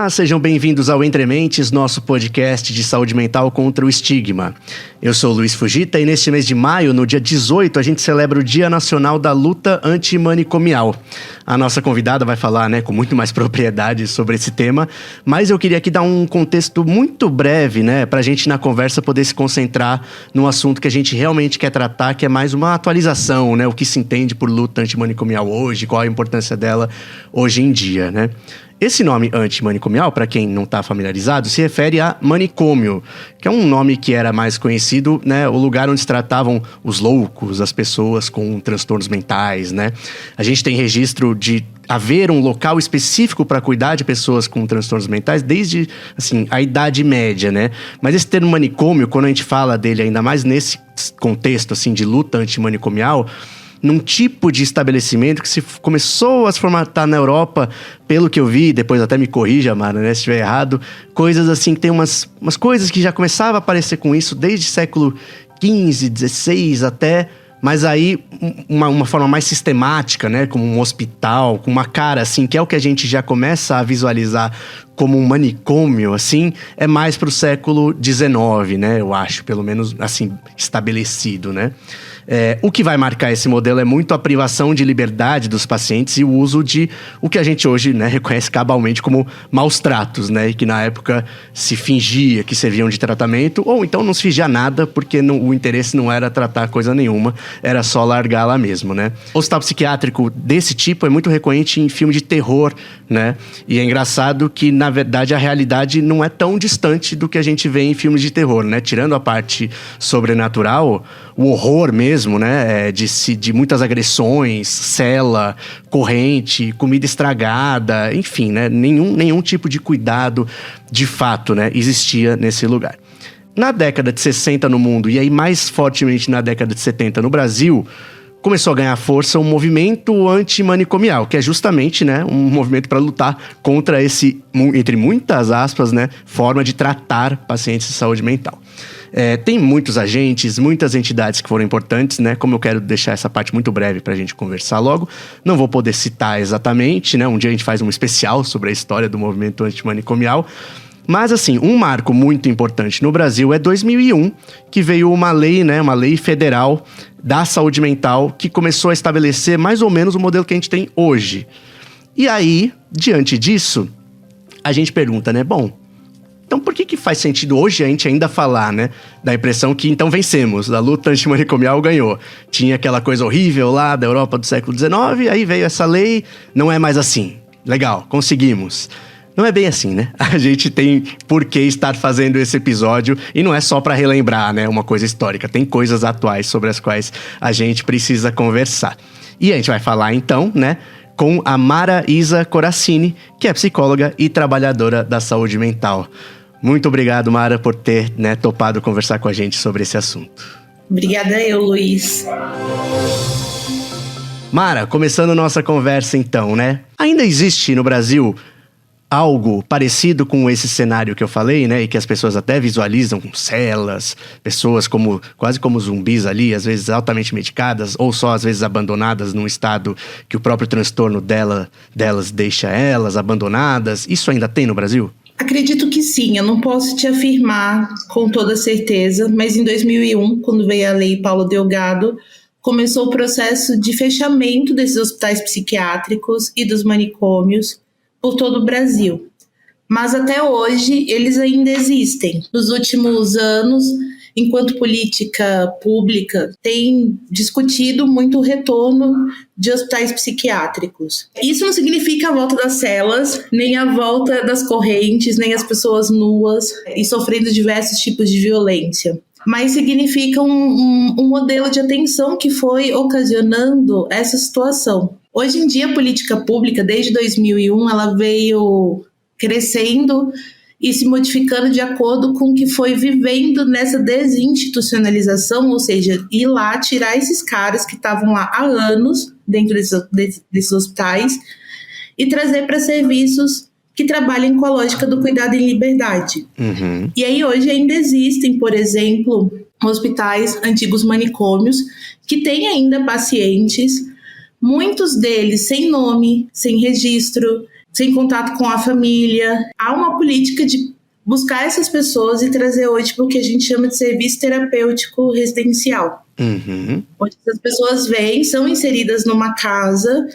Olá, sejam bem-vindos ao Entre Mentes, nosso podcast de saúde mental contra o estigma. Eu sou o Luiz Fujita e neste mês de maio, no dia 18, a gente celebra o Dia Nacional da Luta Antimanicomial. A nossa convidada vai falar, com muito mais propriedade sobre esse tema, mas eu queria aqui dar um contexto muito breve, para a gente na conversa poder se concentrar no assunto que a gente realmente quer tratar, que é mais uma atualização, o que se entende por luta antimanicomial hoje, qual a importância dela hoje em dia, Esse nome antimanicomial, para quem não está familiarizado, se refere a manicômio, que é um nome que era mais conhecido, o lugar onde se tratavam os loucos, as pessoas com transtornos mentais, A gente tem registro de haver um local específico para cuidar de pessoas com transtornos mentais desde, a Idade Média, Mas esse termo manicômio, quando a gente fala dele ainda mais nesse contexto, de luta antimanicomial, num tipo de estabelecimento que se começou a se formatar na Europa, pelo que eu vi, depois até me corrija, Mara, se estiver errado, coisas que tem umas coisas que já começavam a aparecer com isso desde século XV, XVI até, mas aí uma forma mais sistemática, como um hospital, com uma cara que é o que a gente já começa a visualizar como um manicômio, é mais para o século XIX, eu acho, pelo menos estabelecido, O que vai marcar esse modelo é muito a privação de liberdade dos pacientes e o uso de o que a gente hoje reconhece cabalmente como maus tratos, e que na época se fingia que serviam de tratamento, ou então não se fingia nada porque o interesse não era tratar coisa nenhuma, era só largar lá mesmo, O hospital psiquiátrico desse tipo é muito recorrente em filme de terror, E é engraçado que, na verdade, a realidade não é tão distante do que a gente vê em filmes de terror, Tirando a parte sobrenatural, o horror mesmo, de muitas agressões, cela, corrente, comida estragada, enfim, nenhum tipo de cuidado de fato, existia nesse lugar. Na década de 60 no mundo, e aí mais fortemente na década de 70 no Brasil, começou a ganhar força um movimento antimanicomial, que é justamente, um movimento para lutar contra esse, entre muitas aspas, forma de tratar pacientes de saúde mental. Tem muitos agentes, muitas entidades que foram importantes, Como eu quero deixar essa parte muito breve para a gente conversar logo, não vou poder citar exatamente, Um dia a gente faz um especial sobre a história do movimento antimanicomial. Mas, um marco muito importante no Brasil é 2001, que veio uma lei, uma lei federal da saúde mental, que começou a estabelecer mais ou menos o modelo que a gente tem hoje. E aí, diante disso, a gente pergunta, bom, então por que faz sentido hoje a gente ainda falar, da impressão que então vencemos, a luta antimanicomial ganhou. Tinha aquela coisa horrível lá da Europa do século XIX, aí veio essa lei, não é mais assim. Legal, conseguimos. Não é bem assim, A gente tem por que estar fazendo esse episódio e não é só para relembrar, uma coisa histórica. Tem coisas atuais sobre as quais a gente precisa conversar. E a gente vai falar então, com a Mara Isa Coracini, que é psicóloga e trabalhadora da saúde mental. Muito obrigado, Mara, por ter, topado conversar com a gente sobre esse assunto. Obrigada eu, Luiz. Mara, começando nossa conversa então, Ainda existe no Brasil algo parecido com esse cenário que eu falei, e que as pessoas até visualizam com celas, pessoas quase como zumbis ali, às vezes altamente medicadas, ou só às vezes abandonadas num estado que o próprio transtorno delas deixa elas abandonadas. Isso ainda tem no Brasil? Acredito que sim, eu não posso te afirmar com toda certeza, mas em 2001, quando veio a Lei Paulo Delgado, começou o processo de fechamento desses hospitais psiquiátricos e dos manicômios por todo o Brasil. Mas até hoje eles ainda existem. Nos últimos anos, enquanto política pública, tem discutido muito o retorno de hospitais psiquiátricos. Isso não significa a volta das celas, nem a volta das correntes, nem as pessoas nuas e sofrendo diversos tipos de violência. Mas significa um modelo de atenção que foi ocasionando essa situação. Hoje em dia, a política pública, desde 2001, ela veio crescendo e se modificando de acordo com o que foi vivendo nessa desinstitucionalização, ou seja, ir lá tirar esses caras que estavam lá há anos dentro desses hospitais e trazer para serviços que trabalhem com a lógica do cuidado em liberdade. Uhum. E aí hoje ainda existem, por exemplo, hospitais, antigos manicômios, que têm ainda pacientes, muitos deles sem nome, sem registro, sem contato com a família. Há uma política de buscar essas pessoas e trazer hoje para o que a gente chama de serviço terapêutico residencial. Onde as pessoas vêm, são inseridas numa casa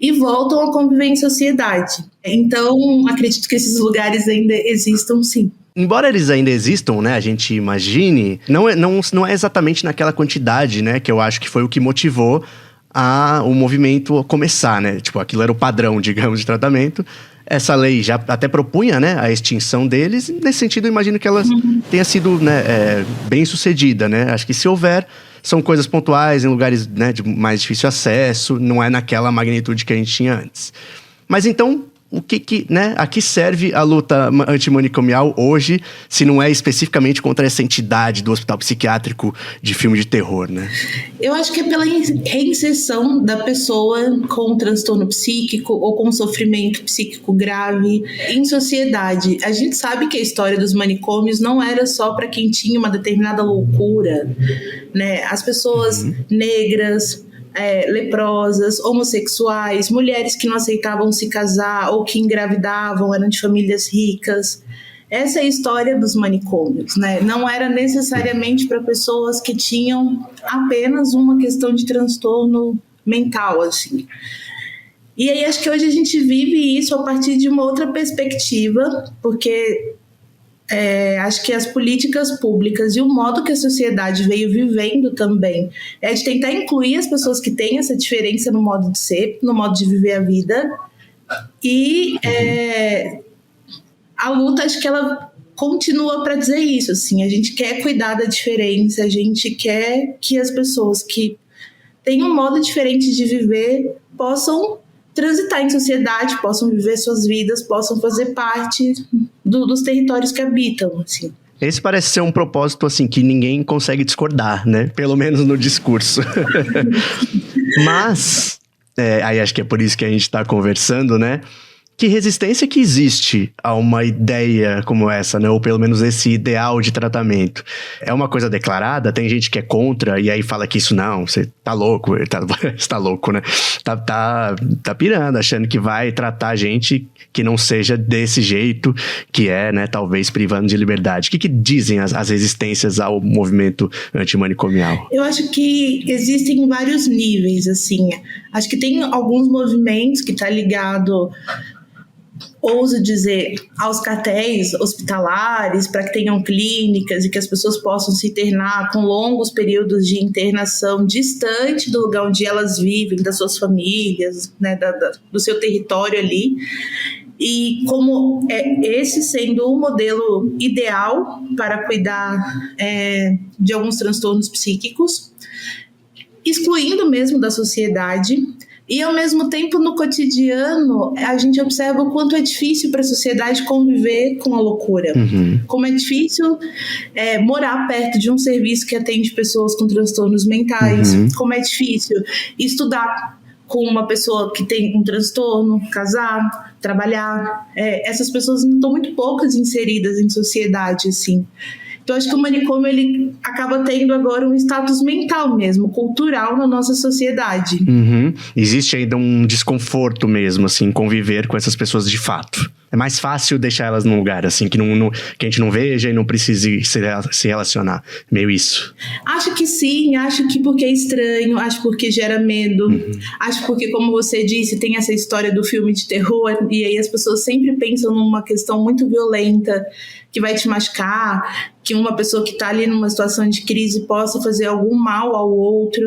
e voltam a conviver em sociedade. Então, acredito que esses lugares ainda existam, sim. Embora eles ainda existam, né, a gente imagine, não é exatamente naquela quantidade, né, que eu acho que foi o que motivou o movimento a começar, né? Tipo, aquilo era o padrão, digamos, de tratamento. Essa lei já até propunha, né, a extinção deles. Nesse sentido, eu imagino que ela tenha sido, né, bem sucedida, né? Acho que se houver, são coisas pontuais, em lugares, né, de mais difícil acesso, não é naquela magnitude que a gente tinha antes. Mas então, né, a que serve a luta antimanicomial hoje, se não é especificamente contra essa entidade do hospital psiquiátrico de filme de terror, né? Eu acho que é pela reinserção da pessoa com transtorno psíquico ou com sofrimento psíquico grave em sociedade. A gente sabe que a história dos manicômios não era só para quem tinha uma determinada loucura, né? As pessoas negras, leprosas, homossexuais, mulheres que não aceitavam se casar ou que engravidavam, eram de famílias ricas. Essa é a história dos manicômios, né? Não era necessariamente para pessoas que tinham apenas uma questão de transtorno mental, assim. E aí acho que hoje a gente vive isso a partir de uma outra perspectiva, porque acho que as políticas públicas e o modo que a sociedade veio vivendo também é de tentar incluir as pessoas que têm essa diferença no modo de ser, no modo de viver a vida. E a luta, acho que ela continua para dizer isso, assim, a gente quer cuidar da diferença, a gente quer que as pessoas que têm um modo diferente de viver possam transitar em sociedade, possam viver suas vidas, possam fazer parte dos territórios que habitam, assim. Esse parece ser um propósito, assim, que ninguém consegue discordar, né? Pelo menos no discurso. Mas, aí acho que é por isso que a gente tá conversando, né? Que resistência que existe a uma ideia como essa, né? Ou pelo menos esse ideal de tratamento. É uma coisa declarada? Tem gente que é contra e aí fala que isso não, você tá louco, você tá louco, né? Tá pirando, achando que vai tratar gente que não seja desse jeito, que é, né, talvez privando de liberdade. O que dizem as resistências ao movimento antimanicomial? Eu acho que existem vários níveis, assim. Acho que tem alguns movimentos que tá ligado, ouso dizer, aos cartéis hospitalares, para que tenham clínicas e que as pessoas possam se internar com longos períodos de internação distante do lugar onde elas vivem, das suas famílias, né, do seu território ali. E como esse sendo o modelo ideal para cuidar de alguns transtornos psíquicos, excluindo mesmo da sociedade. E, ao mesmo tempo, no cotidiano, a gente observa o quanto é difícil para a sociedade conviver com a loucura. Como é difícil morar perto de um serviço que atende pessoas com transtornos mentais. Como é difícil estudar com uma pessoa que tem um transtorno, casar, trabalhar. Essas pessoas não estão muito poucas inseridas em sociedade, assim. Então, acho que o manicômio ele acaba tendo agora um status mental mesmo, cultural na nossa sociedade. Existe ainda um desconforto mesmo, assim, conviver com essas pessoas de fato. É mais fácil deixar elas num lugar, assim, que a gente não veja e não precise se relacionar. Meio isso. Acho que sim, acho que porque é estranho, acho porque gera medo, acho porque, como você disse, tem essa história do filme de terror, e aí as pessoas sempre pensam numa questão muito violenta, que vai te machucar, que uma pessoa que está ali numa situação de crise possa fazer algum mal ao outro,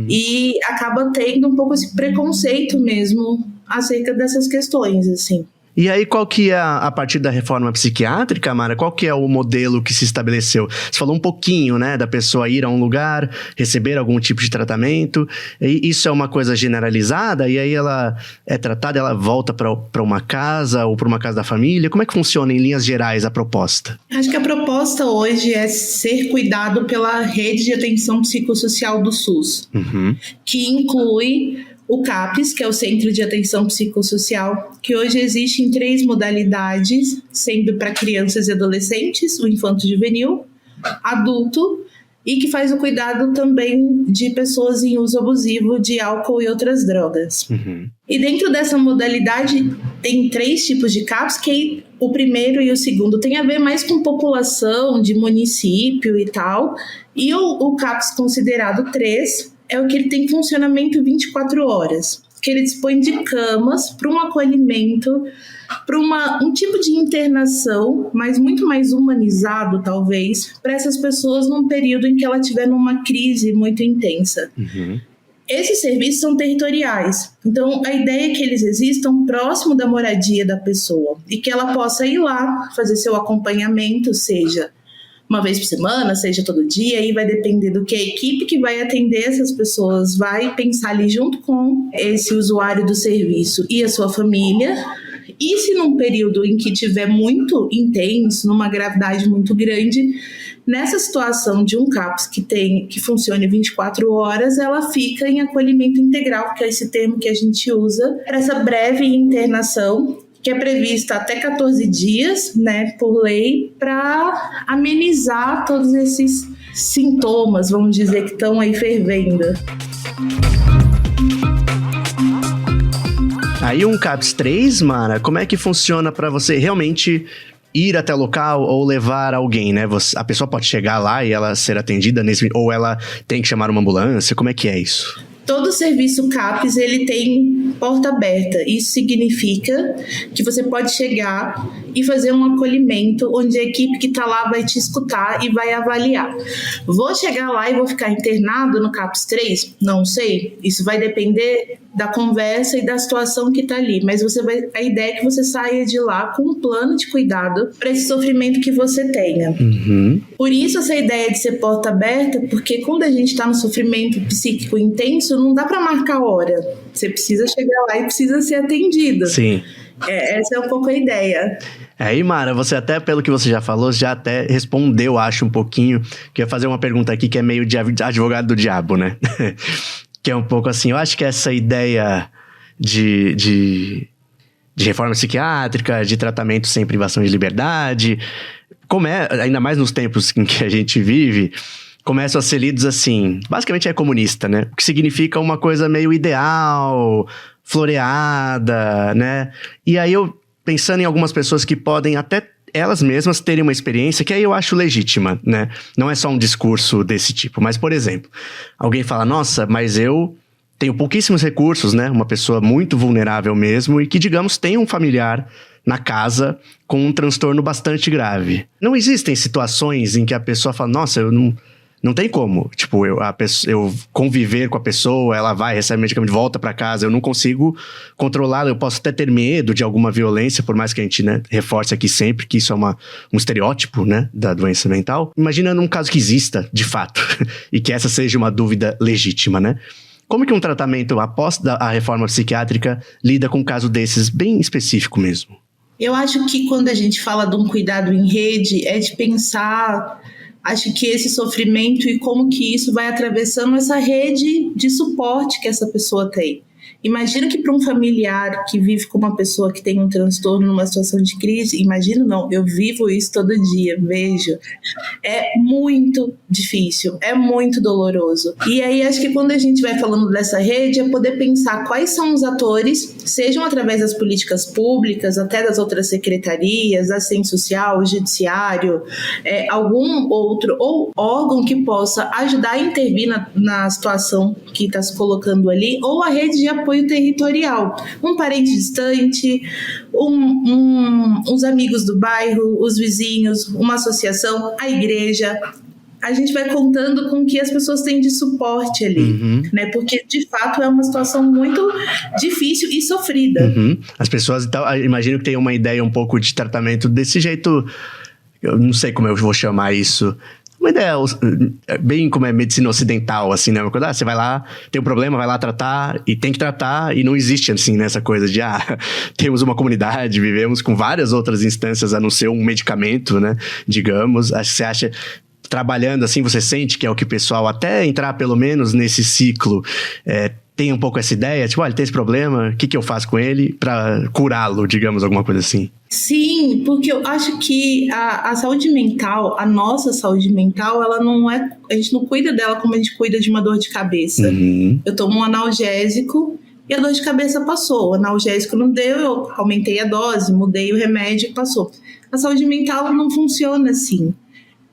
e acaba tendo um pouco esse preconceito mesmo acerca dessas questões, assim. E aí, qual que é, a partir da reforma psiquiátrica, Mara, qual que é o modelo que se estabeleceu? Você falou um pouquinho, né, da pessoa ir a um lugar, receber algum tipo de tratamento, e isso é uma coisa generalizada, e aí ela é tratada, ela volta para uma casa ou para uma casa da família? Como é que funciona, em linhas gerais, a proposta? Acho que a proposta hoje é ser cuidado pela rede de atenção psicossocial do SUS, que inclui o CAPS, que é o Centro de Atenção Psicossocial, que hoje existe em 3 modalidades, sendo para crianças e adolescentes, o infanto juvenil, adulto, e que faz o cuidado também de pessoas em uso abusivo de álcool e outras drogas. E dentro dessa modalidade tem 3 tipos de CAPs, que o primeiro e o segundo tem a ver mais com população de município e tal, e o CAPs considerado 3 é o que ele tem funcionamento 24 horas, que ele dispõe de camas para um acolhimento, para um tipo de internação, mas muito mais humanizado, talvez, para essas pessoas num período em que ela estiver numa crise muito intensa. Uhum. Esses serviços são territoriais, então a ideia é que eles existam próximo da moradia da pessoa e que ela possa ir lá fazer seu acompanhamento, seja uma vez por semana, seja todo dia, aí vai depender do que a equipe que vai atender essas pessoas vai pensar ali junto com esse usuário do serviço e a sua família. E se num período em que tiver muito intenso, numa gravidade muito grande, nessa situação de um CAPS que funcione 24 horas, ela fica em acolhimento integral, que é esse termo que a gente usa para essa breve internação, que é prevista até 14 dias, né, por lei, para amenizar todos esses sintomas, vamos dizer, que estão aí fervendo. Aí um CAPS 3, Mara, como é que funciona para você realmente ir até o local ou levar alguém, né? A pessoa pode chegar lá e ela ser atendida ou ela tem que chamar uma ambulância? Como é que é isso? Todo serviço CAPS, ele tem porta aberta. Isso significa que você pode chegar e fazer um acolhimento onde a equipe que está lá vai te escutar e vai avaliar. Vou chegar lá e vou ficar internado no CAPS 3? Não sei. Isso vai depender da conversa e da situação que está ali. Mas a ideia é que você saia de lá com um plano de cuidado para esse sofrimento que você tenha. Uhum. Por isso essa ideia de ser porta aberta, porque quando a gente está no sofrimento psíquico intenso, não dá para marcar hora. Você precisa chegar lá e precisa ser atendido. Sim. Essa é um pouco a ideia. Aí, Mara, você até, pelo que você já falou, já até respondeu, acho, um pouquinho. Que eu ia fazer uma pergunta aqui que é meio de advogado do diabo, né? Que é um pouco assim, eu acho que essa ideia de reforma psiquiátrica, de tratamento sem privação de liberdade, ainda mais nos tempos em que a gente vive, começam a ser lidos assim, basicamente é comunista, né? O que significa uma coisa meio ideal, floreada, né? E aí eu, pensando em algumas pessoas que podem até elas mesmas terem uma experiência que aí eu acho legítima, né? Não é só um discurso desse tipo, mas, por exemplo, alguém fala, nossa, mas eu tenho pouquíssimos recursos, né? Uma pessoa muito vulnerável mesmo e que, digamos, tem um familiar na casa com um transtorno bastante grave. Não existem situações em que a pessoa fala, nossa, eu não tem como. Tipo, eu conviver com a pessoa, ela vai, recebe medicamento, volta pra casa, eu não consigo controlar, eu posso até ter medo de alguma violência, por mais que a gente, né, reforce aqui sempre que isso é um estereótipo, né, da doença mental. Imagina num caso que exista, de fato, e que essa seja uma dúvida legítima, né? Como que um tratamento após a reforma psiquiátrica lida com um caso desses, bem específico mesmo? Eu acho que quando a gente fala de um cuidado em rede, é de pensar, acho que esse sofrimento e como que isso vai atravessando essa rede de suporte que essa pessoa tem. Imagina que para um familiar que vive com uma pessoa que tem um transtorno numa situação de crise, eu vivo isso todo dia, vejo. É muito difícil, é muito doloroso. E aí acho que quando a gente vai falando dessa rede, é poder pensar quais são os atores, sejam através das políticas públicas, até das outras secretarias, assistência social, judiciário, algum outro ou órgão que possa ajudar a intervir na situação que está se colocando ali, ou a rede de apoio territorial, um parente distante, uns amigos do bairro, os vizinhos, uma associação, a igreja. A gente vai contando com o que as pessoas têm de suporte ali, né? Porque, de fato, é uma situação muito difícil e sofrida. Uhum. As pessoas, então, imagino que tem uma ideia um pouco de tratamento desse jeito, eu não sei como eu vou chamar isso, uma ideia bem como é medicina ocidental, assim, né? Uma coisa, você vai lá, tem um problema, vai lá tratar, e tem que tratar, e não existe, assim, nessa coisa de, temos uma comunidade, vivemos com várias outras instâncias, a não ser um medicamento, né? Digamos, acho que você acha, trabalhando assim, você sente que é o que o pessoal, até entrar pelo menos nesse ciclo, tem um pouco essa ideia, tipo, ele tem esse problema, o que eu faço com ele pra curá-lo, digamos, alguma coisa assim? Sim, porque eu acho que a saúde mental, a nossa saúde mental, ela não a gente não cuida dela como a gente cuida de uma dor de cabeça. Eu tomo um analgésico e a dor de cabeça passou. O analgésico não deu, eu aumentei a dose, mudei o remédio e passou. A saúde mental não funciona assim.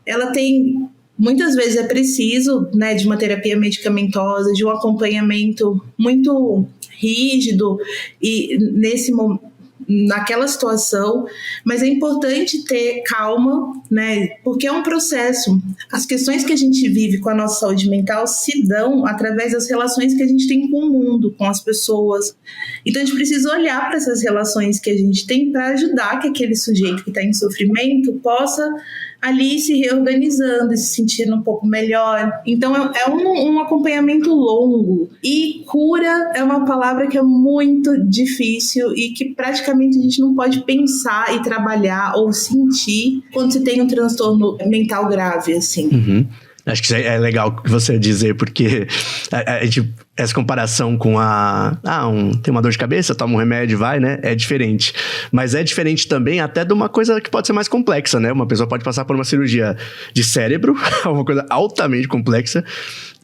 Ela tem, muitas vezes é preciso, né, de uma terapia medicamentosa, de um acompanhamento muito rígido e naquela situação, mas é importante ter calma, né? Porque é um processo. As questões que a gente vive com a nossa saúde mental se dão através das relações que a gente tem com o mundo, com as pessoas. Então a gente precisa olhar para essas relações que a gente tem para ajudar que aquele sujeito que está em sofrimento possa ali se reorganizando e se sentindo um pouco melhor. Então é um acompanhamento longo. E cura é uma palavra que é muito difícil e que praticamente a gente não pode pensar e trabalhar ou sentir quando se tem um transtorno mental grave, assim. Uhum. Acho que isso é legal você dizer, porque a gente, essa comparação com tem uma dor de cabeça, toma um remédio, vai, né? É diferente. Mas é diferente também até de uma coisa que pode ser mais complexa, né? Uma pessoa pode passar por uma cirurgia de cérebro, uma coisa altamente complexa,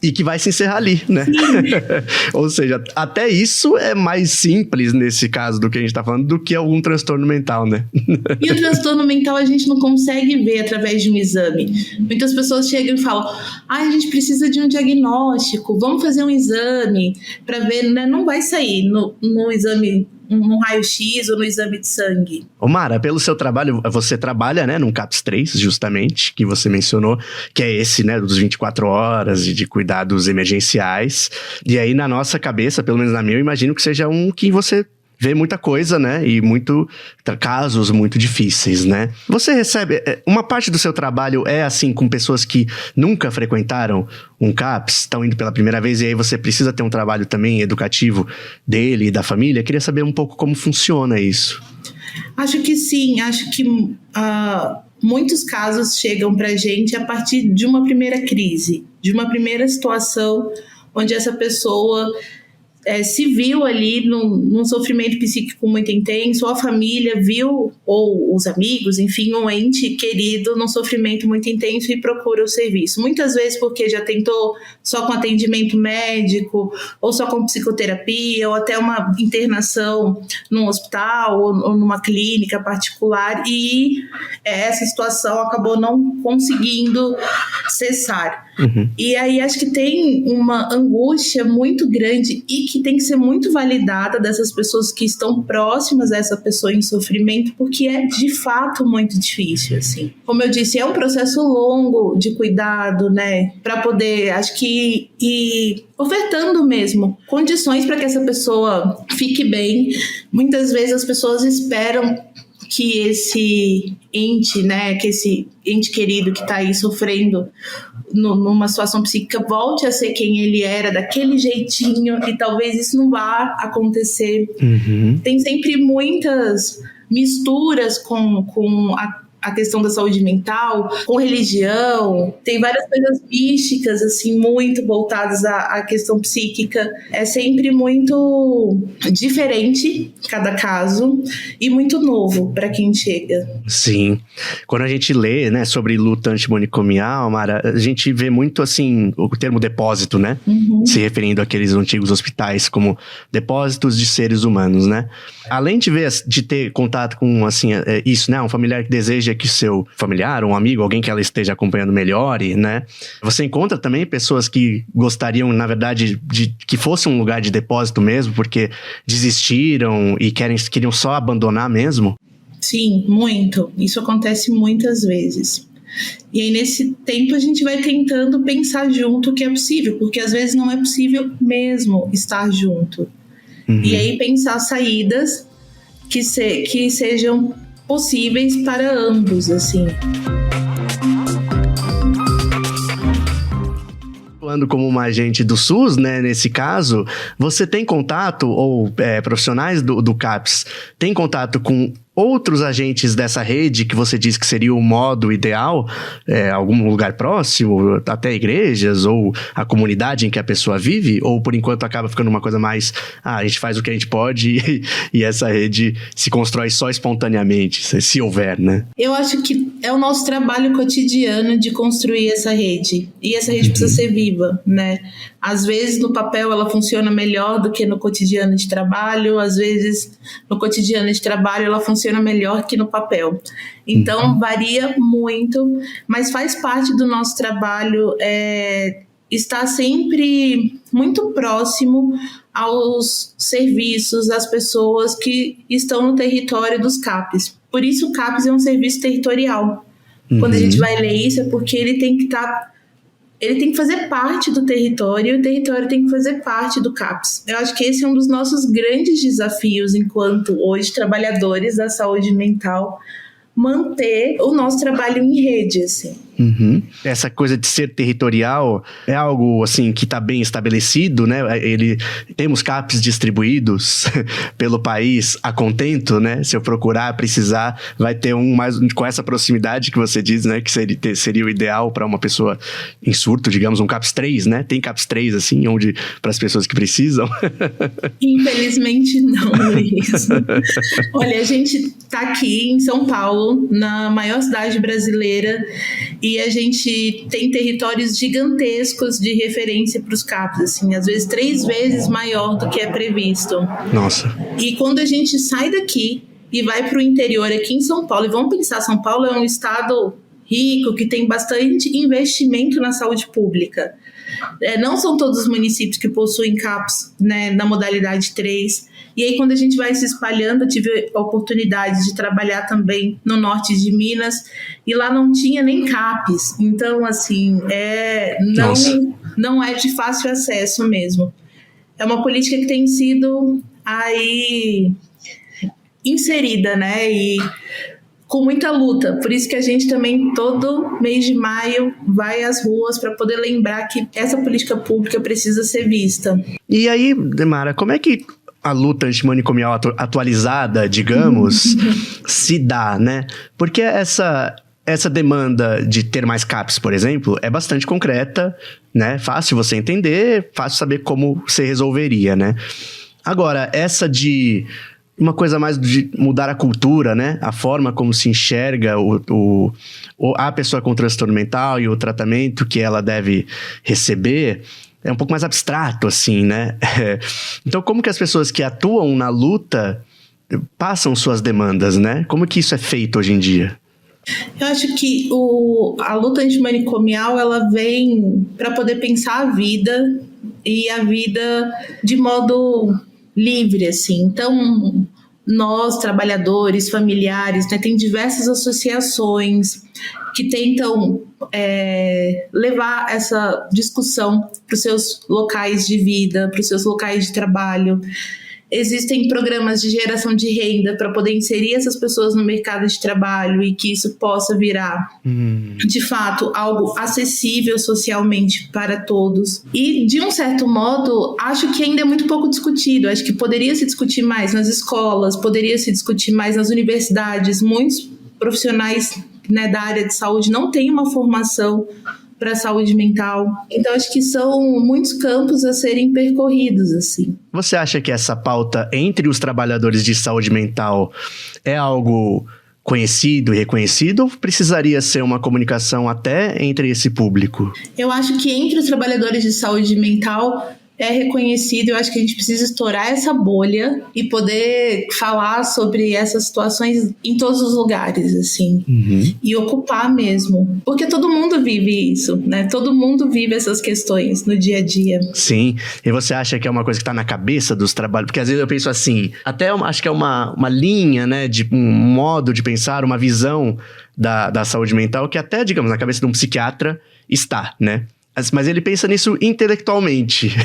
e que vai se encerrar ali, né? Ou seja, até isso é mais simples nesse caso do que a gente tá falando do que algum transtorno mental, né? E o transtorno mental a gente não consegue ver através de um exame. Muitas pessoas chegam e falam, a gente precisa de um diagnóstico, vamos fazer um exame para ver, né? Não vai sair no exame, no raio-x ou no exame de sangue. Ô Mara, pelo seu trabalho, você trabalha, né, num CAPS-3, justamente, que você mencionou, que é esse, né, dos 24 horas e de cuidados emergenciais. E aí, na nossa cabeça, pelo menos na minha, eu imagino que seja um que você vê muita coisa, né, e casos muito difíceis, né? Você recebe, uma parte do seu trabalho é assim, com pessoas que nunca frequentaram um CAPS, estão indo pela primeira vez, e aí você precisa ter um trabalho também educativo dele e da família. Queria saber um pouco como funciona isso. Acho que sim, acho que muitos casos chegam pra gente a partir de uma primeira crise, de uma primeira situação onde essa pessoa se viu ali num sofrimento psíquico muito intenso, ou a família viu, ou os amigos, enfim, um ente querido num sofrimento muito intenso e procura o serviço. Muitas vezes porque já tentou só com atendimento médico, ou só com psicoterapia, ou até uma internação num hospital ou numa clínica particular, e essa situação acabou não conseguindo cessar. Uhum. E aí acho que tem uma angústia muito grande e que tem que ser muito validada dessas pessoas que estão próximas a essa pessoa em sofrimento, porque é de fato muito difícil, assim. Como eu disse, é um processo longo de cuidado, né? Para poder, acho que ir ofertando mesmo condições para que essa pessoa fique bem. Muitas vezes as pessoas esperam que esse ente, né, que esse ente querido que está aí sofrendo numa situação psíquica volte a ser quem ele era, daquele jeitinho, e talvez isso não vá acontecer. Uhum. Tem sempre muitas misturas com a questão da saúde mental, com religião, tem várias coisas místicas, assim, muito voltadas à questão psíquica. É sempre muito diferente cada caso e muito novo para quem chega. Sim. Quando a gente lê, né, sobre luta antimanicomial, Mara, a gente vê muito, assim, o termo depósito, né? Uhum. Se referindo àqueles antigos hospitais como depósitos de seres humanos, né? Além de ter contato com, assim, isso, né? Um familiar que deseja que seu familiar, um amigo, alguém que ela esteja acompanhando melhore, né? Você encontra também pessoas que gostariam, na verdade, de que fosse um lugar de depósito mesmo, porque desistiram e queriam só abandonar mesmo? Sim, muito. Isso acontece muitas vezes. E aí, nesse tempo, a gente vai tentando pensar junto o que é possível, porque às vezes não é possível mesmo estar junto. Uhum. E aí, pensar saídas que sejam possíveis para ambos, assim. Falando como uma agente do SUS, né, nesse caso, você tem contato, ou profissionais do CAPS, tem contato com outros agentes dessa rede que você diz que seria o modo ideal, algum lugar próximo, até igrejas, ou a comunidade em que a pessoa vive? Ou por enquanto acaba ficando uma coisa mais, a gente faz o que a gente pode e essa rede se constrói só espontaneamente, se houver, né? Eu acho que é o nosso trabalho cotidiano de construir essa rede. E essa rede precisa ser viva, né? Às vezes no papel ela funciona melhor do que no cotidiano de trabalho, às vezes no cotidiano de trabalho ela funciona melhor que no papel. Então varia muito, mas faz parte do nosso trabalho estar sempre muito próximo aos serviços, às pessoas que estão no território dos CAPs. Por isso o CAPs é um serviço territorial. Quando a gente vai ler isso é porque ele tem que fazer parte do território e o território tem que fazer parte do CAPs. Eu acho que esse é um dos nossos grandes desafios enquanto hoje trabalhadores da saúde mental, manter o nosso trabalho em rede, assim. Essa coisa de ser territorial é algo assim que está bem estabelecido, né? Temos CAPs distribuídos pelo país a contento, né? Se eu procurar, precisar, vai ter um mais com essa proximidade que você diz, né? Que seria o ideal para uma pessoa em surto, digamos, um CAPs 3, né? Tem CAPs 3 assim, onde para as pessoas que precisam. Infelizmente não, Luiz. Olha, a gente está aqui em São Paulo, na maior cidade brasileira, e a gente tem territórios gigantescos de referência para os CAPs, assim, às vezes 3 vezes maior do que é previsto. Nossa. E quando a gente sai daqui e vai para o interior aqui em São Paulo, e vamos pensar, São Paulo é um estado rico, que tem bastante investimento na saúde pública. Não são todos os municípios que possuem CAPs, né, na modalidade 3. E aí, quando a gente vai se espalhando, eu tive a oportunidade de trabalhar também no norte de Minas, e lá não tinha nem CAPs. Então, assim, não é de fácil acesso mesmo. É uma política que tem sido aí inserida, né, e com muita luta. Por isso que a gente também, todo mês de maio, vai às ruas para poder lembrar que essa política pública precisa ser vista. E aí, Demara, como é que a luta antimanicomial atualizada, digamos, se dá, né? Porque essa demanda de ter mais CAPs, por exemplo, é bastante concreta, né? Fácil você entender, fácil saber como você resolveria, né? Agora, essa de uma coisa mais de mudar a cultura, né? A forma como se enxerga a pessoa com transtorno mental e o tratamento que ela deve receber é um pouco mais abstrato, assim, né? Então, como que as pessoas que atuam na luta passam suas demandas, né? Como que isso é feito hoje em dia? Eu acho que a luta antimanicomial, ela vem para poder pensar a vida, e a vida de modo livre, assim. Então, nós, trabalhadores, familiares, né, tem diversas associações que tentam levar essa discussão para os seus locais de vida, para os seus locais de trabalho. Existem programas de geração de renda para poder inserir essas pessoas no mercado de trabalho e que isso possa virar, de fato, algo acessível socialmente para todos. E, de um certo modo, acho que ainda é muito pouco discutido. Acho que poderia se discutir mais nas escolas, poderia se discutir mais nas universidades. Muitos profissionais, né, da área de saúde não têm uma formação para a saúde mental. Então, acho que são muitos campos a serem percorridos, assim. Você acha que essa pauta entre os trabalhadores de saúde mental é algo conhecido e reconhecido, ou precisaria ser uma comunicação até entre esse público? Eu acho que entre os trabalhadores de saúde mental é reconhecido. Eu acho que a gente precisa estourar essa bolha e poder falar sobre essas situações em todos os lugares, assim, e ocupar mesmo, porque todo mundo vive isso, né? Todo mundo vive essas questões no dia a dia. Sim, e você acha que é uma coisa que está na cabeça dos trabalhadores? Porque às vezes eu penso assim, até acho que é uma linha, né, de um modo de pensar, uma visão da saúde mental que até, digamos, na cabeça de um psiquiatra está, né? Mas ele pensa nisso intelectualmente.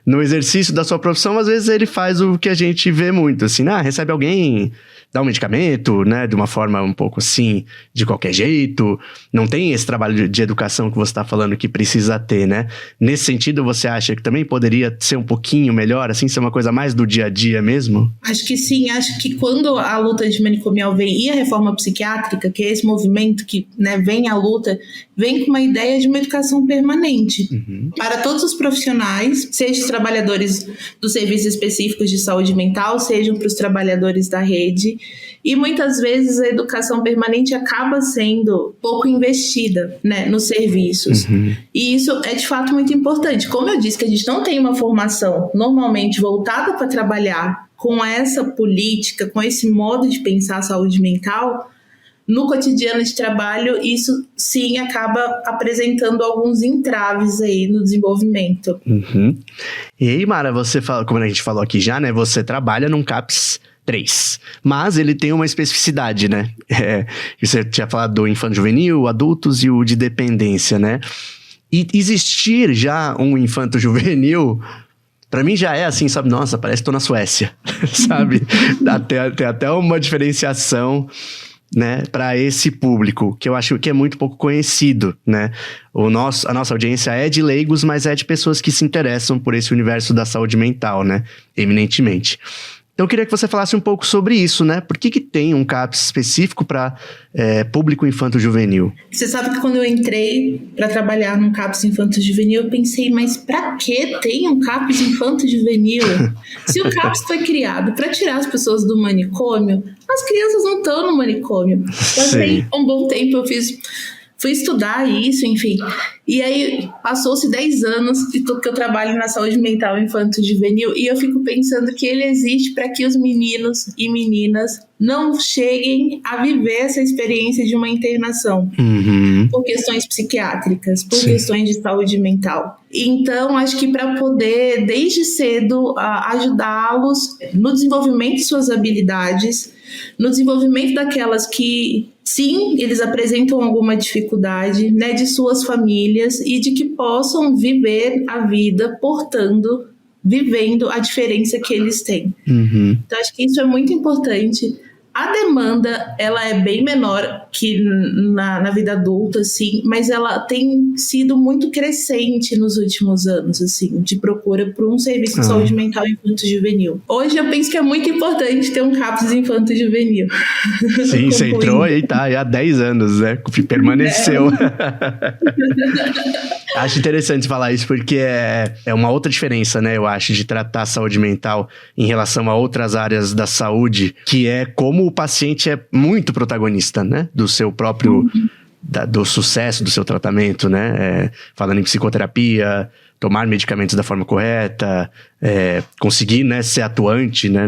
No exercício da sua profissão, às vezes ele faz o que a gente vê muito, assim, recebe alguém, dá um medicamento, né, de uma forma um pouco assim, de qualquer jeito. Não tem esse trabalho de educação que você está falando que precisa ter, né? Nesse sentido, você acha que também poderia ser um pouquinho melhor, assim, ser uma coisa mais do dia a dia mesmo? Acho que sim, acho que quando a luta antimanicomial vem, e a reforma psiquiátrica, que é esse movimento que, né, vem à luta, vem com uma ideia de uma educação permanente para todos os profissionais, seja os trabalhadores dos serviços específicos de saúde mental, sejam para os trabalhadores da rede. E muitas vezes a educação permanente acaba sendo pouco investida, né, nos serviços. E isso é de fato muito importante. Como eu disse que a gente não tem uma formação normalmente voltada para trabalhar com essa política, com esse modo de pensar a saúde mental, no cotidiano de trabalho, isso sim acaba apresentando alguns entraves aí no desenvolvimento. E aí, Mara, você fala, como a gente falou aqui já, né? Você trabalha num CAPS 3, mas ele tem uma especificidade, né? Você tinha falado do infanto-juvenil, adultos e o de dependência, né? E existir já um infanto-juvenil, pra mim já é assim, sabe? Nossa, parece que tô na Suécia, sabe? Tem até uma diferenciação, né, para esse público, que eu acho que é muito pouco conhecido, né? A nossa audiência é de leigos, mas é de pessoas que se interessam por esse universo da saúde mental, né? Eminentemente. Então eu queria que você falasse um pouco sobre isso, né? Por que tem um CAPS específico para público infanto-juvenil? Você sabe que quando eu entrei para trabalhar num CAPS infanto-juvenil, eu pensei, mas para que tem um CAPS infanto-juvenil? Se o CAPS foi criado para tirar as pessoas do manicômio, as crianças não estão no manicômio. Passei um bom tempo, fui estudar isso, enfim. E aí, passou-se 10 anos que eu trabalho na saúde mental infanto-juvenil e eu fico pensando que ele existe para que os meninos e meninas não cheguem a viver essa experiência de uma internação por questões psiquiátricas, por questões de saúde mental. Então, acho que para poder, desde cedo, ajudá-los no desenvolvimento de suas habilidades, no desenvolvimento daquelas que, sim, eles apresentam alguma dificuldade, né, de suas famílias e de que possam viver a vida vivendo a diferença que eles têm. Então, acho que isso é muito importante. A demanda, ela é bem menor que na vida adulta, assim, mas ela tem sido muito crescente nos últimos anos, assim, de procura por um serviço de saúde mental infanto-juvenil. Hoje eu penso que é muito importante ter um CAPS infanto-juvenil. Sim, você entrou e tá há 10 anos, né? Permaneceu. Acho interessante falar isso porque é uma outra diferença, né? Eu acho, de tratar a saúde mental em relação a outras áreas da saúde, que é como o paciente é muito protagonista, né? Do seu próprio, do sucesso do seu tratamento, né? Falando em psicoterapia, tomar medicamentos da forma correta, conseguir, né, ser atuante, né?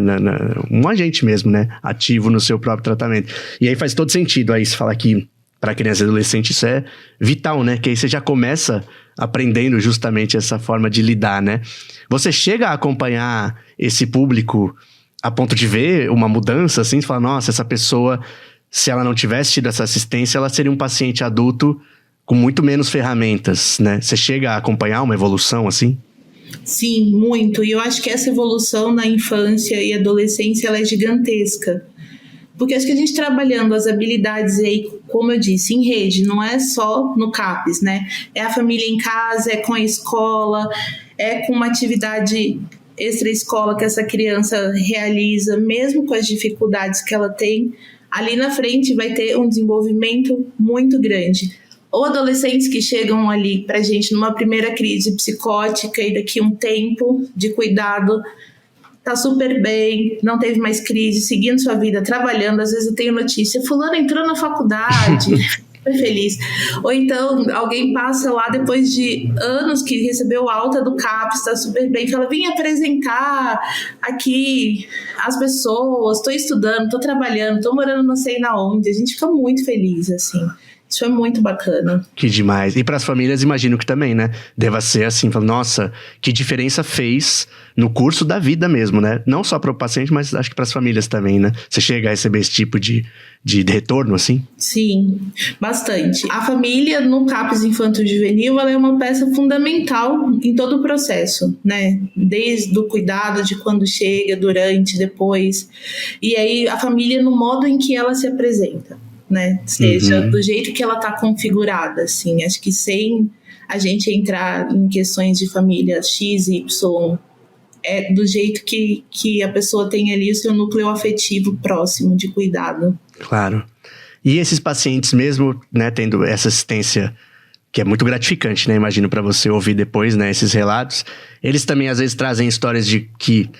Um agente mesmo, né? Ativo no seu próprio tratamento. E aí faz todo sentido aí se falar que para criança e adolescente isso é vital, né? Que aí você já começa aprendendo justamente essa forma de lidar, né? Você chega a acompanhar esse público a ponto de ver uma mudança, assim, de falar, nossa, essa pessoa, se ela não tivesse tido essa assistência, ela seria um paciente adulto com muito menos ferramentas, né? Você chega a acompanhar uma evolução, assim? Sim, muito. E eu acho que essa evolução na infância e adolescência, ela é gigantesca. Porque acho que a gente trabalhando as habilidades aí, como eu disse, em rede, não é só no CAPS, né? É a família em casa, é com a escola, é com uma atividade extra-escola que essa criança realiza, mesmo com as dificuldades que ela tem, ali na frente vai ter um desenvolvimento muito grande. Ou adolescentes que chegam ali pra gente numa primeira crise psicótica e daqui um tempo de cuidado, tá super bem, não teve mais crise, seguindo sua vida, trabalhando. Às vezes eu tenho notícia, fulano entrou na faculdade, super feliz. Ou então alguém passa lá depois de anos que recebeu alta do CAPS, tá super bem, fala, vim apresentar aqui as pessoas, tô estudando, tô trabalhando, tô morando não sei na onde. A gente fica muito feliz, assim. Isso é muito bacana. Que demais. E para as famílias, imagino que também, né? Deva ser assim, nossa, que diferença fez no curso da vida mesmo, né? Não só para o paciente, mas acho que para as famílias também, né? Você chega a receber esse tipo de retorno, assim? Sim, bastante. A família no CAPS infanto-juvenil, ela é uma peça fundamental em todo o processo, né? Desde o cuidado de quando chega, durante, depois. E aí a família no modo em que ela se apresenta, né? Seja do jeito que ela está configurada, assim. Acho que sem a gente entrar em questões de família X, Y, é do jeito que a pessoa tem ali o seu núcleo afetivo próximo de cuidado. Claro. E esses pacientes mesmo, né, tendo essa assistência que é muito gratificante, né? Imagino para você ouvir depois, né, esses relatos. Eles também às vezes trazem histórias de que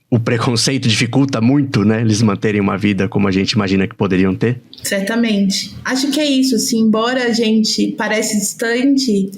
o preconceito dificulta muito, né, eles manterem uma vida como a gente imagina que poderiam ter. Certamente. Acho que é isso, assim, embora a gente pareça distante,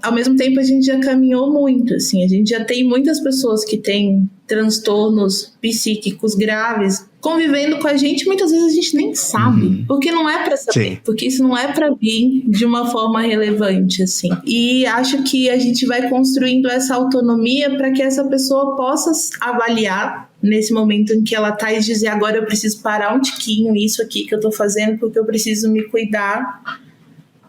ao mesmo tempo a gente já caminhou muito, assim, a gente já tem muitas pessoas que têm transtornos psíquicos graves convivendo com a gente, muitas vezes a gente nem sabe, porque não é para saber, Sim. porque isso não é para vir de uma forma relevante, assim. E acho que a gente vai construindo essa autonomia para que essa pessoa possa avaliar nesse momento em que ela tá e dizer, agora eu preciso parar um tiquinho isso aqui que eu tô fazendo, porque eu preciso me cuidar,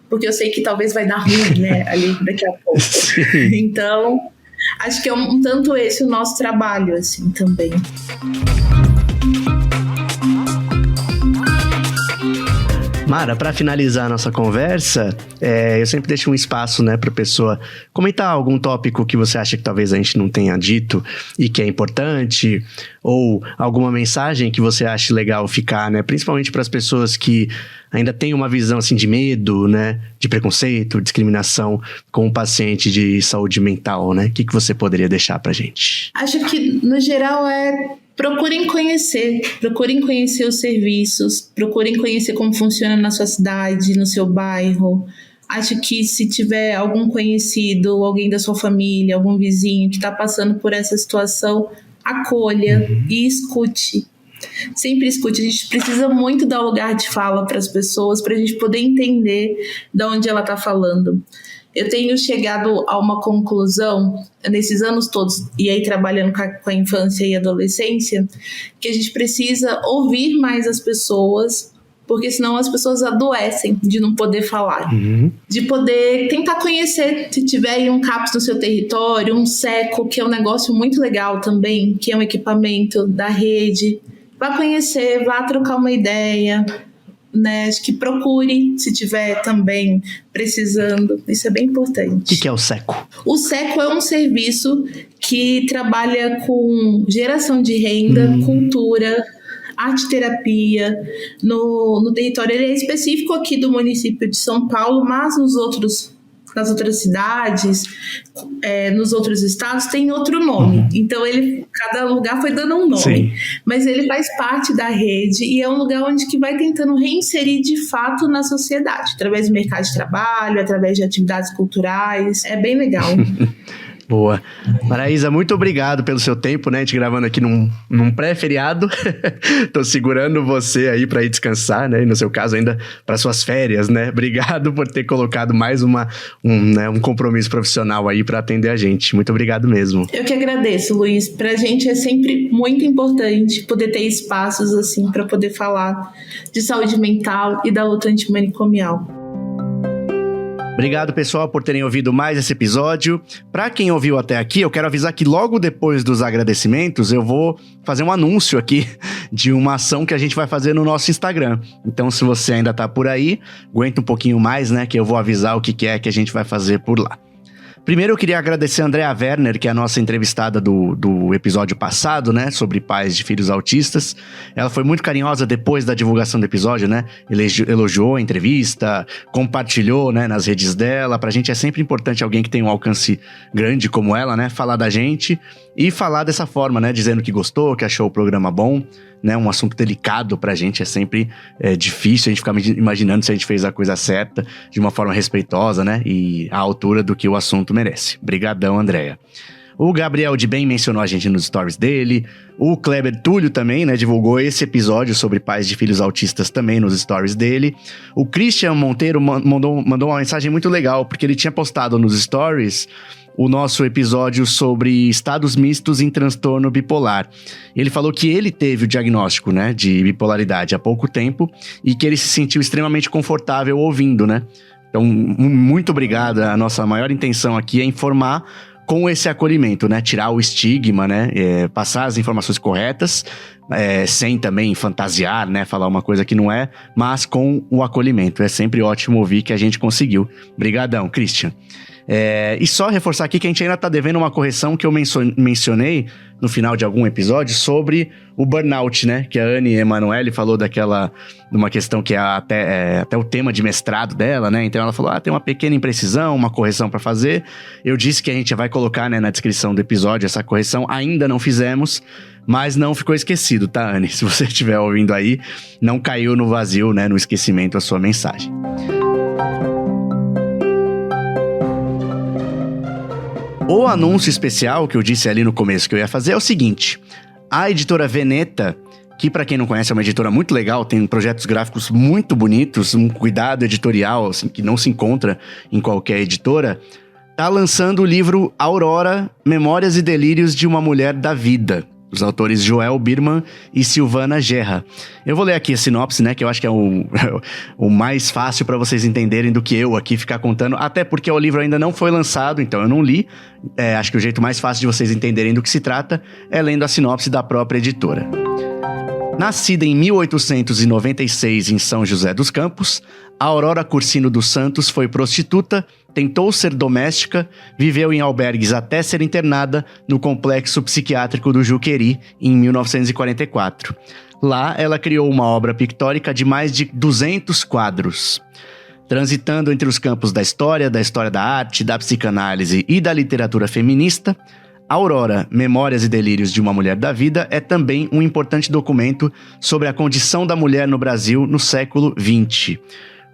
porque eu sei que talvez vai dar ruim, né, ali daqui a pouco. Sim. Então, acho que é um tanto esse o nosso trabalho, assim, também. Mara, para finalizar a nossa conversa, eu sempre deixo um espaço, né, para a pessoa comentar algum tópico que você acha que talvez a gente não tenha dito e que é importante, ou alguma mensagem que você ache legal ficar, né, principalmente para as pessoas que ainda têm uma visão assim de medo, né, de preconceito, discriminação com o paciente de saúde mental, né? O que você poderia deixar para a gente? Acho que, no geral, procurem conhecer os serviços, procurem conhecer como funciona na sua cidade, no seu bairro. Acho que se tiver algum conhecido, alguém da sua família, algum vizinho que está passando por essa situação, acolha e escute. Sempre escute. A gente precisa muito dar lugar de fala para as pessoas, para a gente poder entender de onde ela está falando. Eu tenho chegado a uma conclusão, nesses anos todos, e aí trabalhando com a infância e adolescência, que a gente precisa ouvir mais as pessoas, porque senão as pessoas adoecem de não poder falar. De poder tentar conhecer, se tiver aí um CAPS no seu território, um SECO, que é um negócio muito legal também, que é um equipamento da rede. Vá conhecer, vá trocar uma ideia, né? Acho que procure, se tiver também precisando. Isso é bem importante. O que é o SECO? O SECO é um serviço que trabalha com geração de renda, cultura, arte-terapia no território. Ele é específico aqui do município de São Paulo, mas nas outras cidades, nos outros estados, tem outro nome. Então, cada lugar foi dando um nome. Sim. Mas ele faz parte da rede e é um lugar onde que vai tentando reinserir de fato na sociedade, através do mercado de trabalho, através de atividades culturais. É bem legal. Boa. Maraísa, muito obrigado pelo seu tempo, né? A gente gravando aqui num pré-feriado. Tô segurando você aí pra ir descansar, né? E no seu caso ainda para suas férias, né? Obrigado por ter colocado mais um compromisso profissional aí pra atender a gente. Muito obrigado mesmo. Eu que agradeço, Luiz. Pra gente é sempre muito importante poder ter espaços assim pra poder falar de saúde mental e da luta antimanicomial. Obrigado, pessoal, por terem ouvido mais esse episódio. Para quem ouviu até aqui, eu quero avisar que logo depois dos agradecimentos, eu vou fazer um anúncio aqui de uma ação que a gente vai fazer no nosso Instagram. Então, se você ainda tá por aí, aguenta um pouquinho mais, né, que eu vou avisar o que é que a gente vai fazer por lá. Primeiro, eu queria agradecer a Andrea Werner, que é a nossa entrevistada do episódio passado, né, sobre pais de filhos autistas. Ela foi muito carinhosa depois da divulgação do episódio, né, elogiou a entrevista, compartilhou, né, nas redes dela. Pra gente é sempre importante alguém que tem um alcance grande como ela, né, falar da gente e falar dessa forma, né, dizendo que gostou, que achou o programa bom, né, um assunto delicado pra gente, é sempre difícil a gente ficar imaginando se a gente fez a coisa certa, de uma forma respeitosa, né, e à altura do que o assunto merece. Obrigadão, Andréia. O Gabriel de Bem mencionou a gente nos stories dele, o Kleber Túlio também, né, divulgou esse episódio sobre pais de filhos autistas também nos stories dele. O Christian Monteiro mandou uma mensagem muito legal, porque ele tinha postado nos stories o nosso episódio sobre estados mistos em transtorno bipolar. Ele falou que ele teve o diagnóstico, né, de bipolaridade há pouco tempo e que ele se sentiu extremamente confortável ouvindo, né? Então, muito obrigado. A nossa maior intenção aqui é informar com esse acolhimento, né? Tirar o estigma, né? Passar as informações corretas, sem também fantasiar, né, falar uma coisa que não é, mas com o acolhimento. É sempre ótimo ouvir que a gente conseguiu. Obrigadão, Christian. E só reforçar aqui que a gente ainda está devendo uma correção que eu mencionei no final de algum episódio sobre o burnout, né? Que a Anne Emanuele falou de uma questão que é até o tema de mestrado dela, né? Então ela falou, tem uma pequena imprecisão, uma correção para fazer. Eu disse que a gente vai colocar, né, na descrição do episódio essa correção, ainda não fizemos, mas não ficou esquecido, tá, Anne? Se você estiver ouvindo aí, não caiu no vazio, né, no esquecimento a sua mensagem. O anúncio especial que eu disse ali no começo que eu ia fazer é o seguinte: a editora Veneta, que para quem não conhece é uma editora muito legal, tem projetos gráficos muito bonitos, um cuidado editorial assim, que não se encontra em qualquer editora, tá lançando o livro Aurora, Memórias e Delírios de uma Mulher da Vida. Os autores Joel Birman e Silvana Gerra. Eu vou ler aqui a sinopse, né, que eu acho que é o mais fácil para vocês entenderem do que eu aqui ficar contando, até porque o livro ainda não foi lançado, então eu não li. Acho que o jeito mais fácil de vocês entenderem do que se trata é lendo a sinopse da própria editora. Nascida em 1896 em São José dos Campos, Aurora Cursino dos Santos foi prostituta, tentou ser doméstica, viveu em albergues até ser internada no complexo psiquiátrico do Juqueri em 1944. Lá, ela criou uma obra pictórica de mais de 200 quadros. Transitando entre os campos da história da arte, da psicanálise e da literatura feminista, Aurora, Memórias e Delírios de uma Mulher da Vida é também um importante documento sobre a condição da mulher no Brasil no século XX.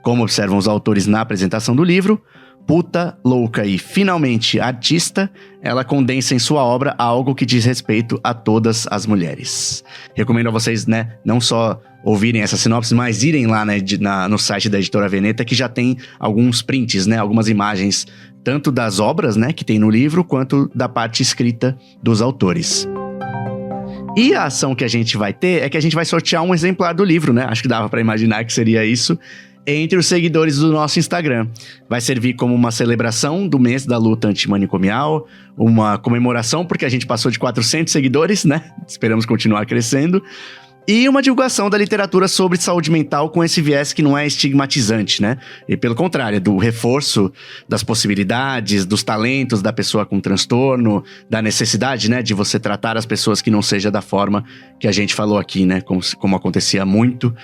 Como observam os autores na apresentação do livro, puta, louca e finalmente artista, ela condensa em sua obra algo que diz respeito a todas as mulheres. Recomendo a vocês, né, não só ouvirem essa sinopse, mas irem lá, né, no site da editora Veneta, que já tem alguns prints, né, algumas imagens, tanto das obras, né, que tem no livro, quanto da parte escrita dos autores. E a ação que a gente vai ter é que a gente vai sortear um exemplar do livro, né? Acho que dava para imaginar que seria isso, entre os seguidores do nosso Instagram. Vai servir como uma celebração do mês da luta antimanicomial, uma comemoração, porque a gente passou de 400 seguidores, né? Esperamos continuar crescendo. E uma divulgação da literatura sobre saúde mental com esse viés que não é estigmatizante, né? E pelo contrário, do reforço das possibilidades, dos talentos da pessoa com transtorno, da necessidade, né, de você tratar as pessoas que não seja da forma que a gente falou aqui, né? Como acontecia muito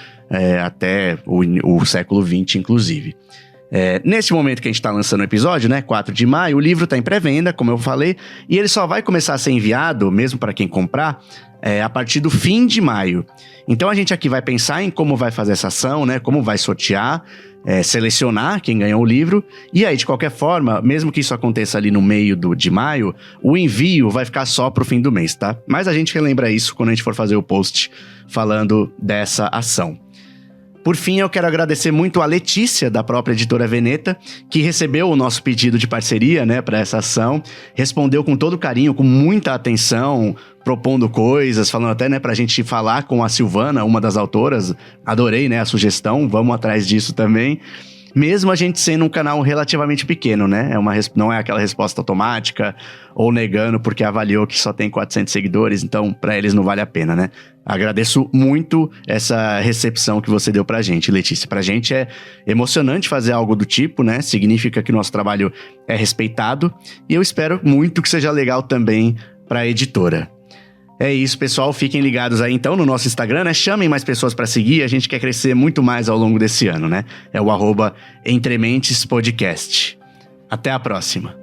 até o século XX, inclusive. Nesse momento que a gente está lançando o episódio, né, 4 de maio, o livro está em pré-venda, como eu falei, e ele só vai começar a ser enviado, mesmo para quem comprar, a partir do fim de maio. Então a gente aqui vai pensar em como vai fazer essa ação, né, como vai sortear, selecionar quem ganhou o livro, e aí de qualquer forma, mesmo que isso aconteça ali no meio de maio, o envio vai ficar só pro fim do mês, tá? Mas a gente relembra isso quando a gente for fazer o post falando dessa ação. Por fim, eu quero agradecer muito a Letícia, da própria editora Veneta, que recebeu o nosso pedido de parceria, né, para essa ação, respondeu com todo carinho, com muita atenção, propondo coisas, falando até, né, pra gente falar com a Silvana, uma das autoras. Adorei, né, a sugestão, vamos atrás disso também. Mesmo a gente sendo um canal relativamente pequeno, né? Não é aquela resposta automática ou negando porque avaliou que só tem 400 seguidores, então pra eles não vale a pena, né? Agradeço muito essa recepção que você deu pra gente, Letícia. Pra gente é emocionante fazer algo do tipo, né? Significa que o nosso trabalho é respeitado e eu espero muito que seja legal também pra editora. É isso, pessoal. Fiquem ligados aí, então, no nosso Instagram, né? Chamem mais pessoas para seguir. A gente quer crescer muito mais ao longo desse ano, né? É o @EntreMentesPodcast. Até a próxima.